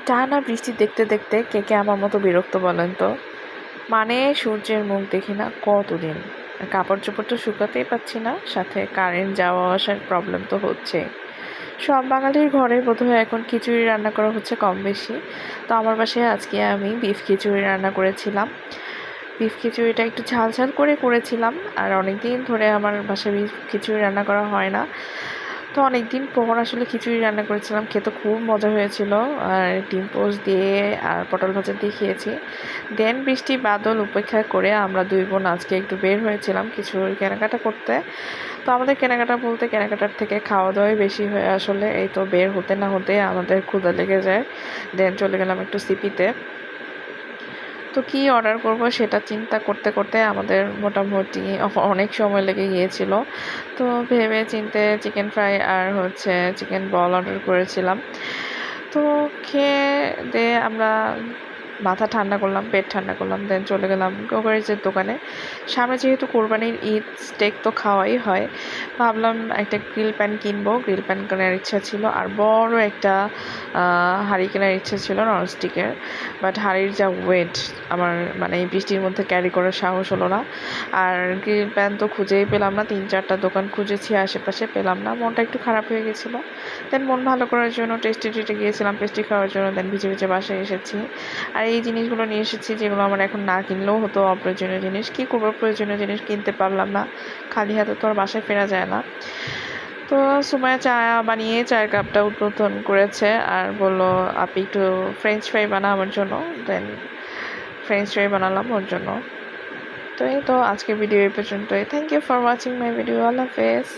টানা বৃষ্টি দেখতে দেখতে কে কে আমার মতো বিরক্ত বলেন তো? মানে সূর্যের মুখ দেখি না কতদিন। কাপড় চোপড় তো শুকাতেই পাচ্ছি না, সাথে কারেন্ট যাওয়া আসার প্রবলেম তো হচ্ছে। সব বাঙালির ঘরে বোধহয় এখন খিচুড়ি রান্না করা হচ্ছে কম বেশি। তো আমার বাসায় আজকে আমি বিফ খিচুড়ি রান্না করেছিলাম। বিফ খিচুড়িটা একটু ঝাল ঝাল করে করেছিলাম। আর অনেক দিন ধরে আমার বাসায় বিফ খিচুড়ি রান্না করা হয় না। তো অনেক দিন পর আসলে খিচুড়ি রান্না করেছিলাম, খেতে খুব মজা হয়েছিল। আর ডিম পোস্ট দিয়ে আর পটল ভাজা দিয়ে খেয়েছি। দেন বৃষ্টি বাদল উপেক্ষা করে আমরা দুই বোন আজকে একটু বের হয়েছিলাম কিছু কেনাকাটা করতে। তো আমাদের কেনাকাটা বলতে কেনাকাটার থেকে খাওয়া দাওয়াই বেশি হয় আসলে। এই তো বের হতে না হতে আমাদের ক্ষুধা লেগে যায়। দেন চলে গেলাম একটু সিপিতে। তো কী অর্ডার করব সেটা চিন্তা করতে করতে আমাদের মোটামুটি অনেক সময় লেগে গিয়েছিল। তো ভেবে চিন্তে চিকেন ফ্রাই আর হচ্ছে চিকেন বল অর্ডার করেছিলাম। তো খেয়ে দেয়ে আমরা মাথা ঠান্ডা করলাম, পেট ঠান্ডা করলাম, দেন চলে গেলাম গ্রোসারিজের দোকানে। সামনে যেহেতু কোরবানির ঈদ, স্টেক তো খাওয়াই হয়। ভাবলাম একটা গ্রিল প্যান কিনবো, গ্রিল প্যান কেনার ইচ্ছা ছিল। আর বড় একটা হাঁড়ি কেনার ইচ্ছা ছিল ননস্টিকের। বাট হাঁড়ির যা ওয়েট, আমার মানে এই বৃষ্টির মধ্যে ক্যারি করার সাহস হলো না। আর গ্রিল প্যান তো খুঁজেই পেলাম না, 3-4টা দোকান খুঁজেছি, আশেপাশে পেলাম না। মনটা একটু খারাপ হয়ে গেছিলো। দেন মন ভালো করার জন্য টেস্টি ট্রিটে গিয়েছিলাম পেস্ট্রি খাওয়ার জন্য। দেন ভিজে ভিজে বাসায় এসেছি। আর এই জিনিসগুলো নিয়ে এসেছি যেগুলো আমার এখন না কিনলেও হতো, অপ্রয়োজনীয় জিনিস। কী করবো, প্রয়োজনীয় জিনিস কিনতে পারলাম না। খালি হাতে তো আর বাসায় ফেরা যায় না। তো সুমাইয়া চা বানিয়ে চায়ের কাপটা উদ্বোধন করেছে আর বলল, আপনি একটু ফ্রেঞ্চ ফ্রাই বানা আমার জন্য। দেন ফ্রেঞ্চ ফ্রাই বানালাম ওর জন্য। তো এই তো আজকের ভিডিও এই পর্যন্তই। Thank you for watching my video. আল্লাহ হাফেজ।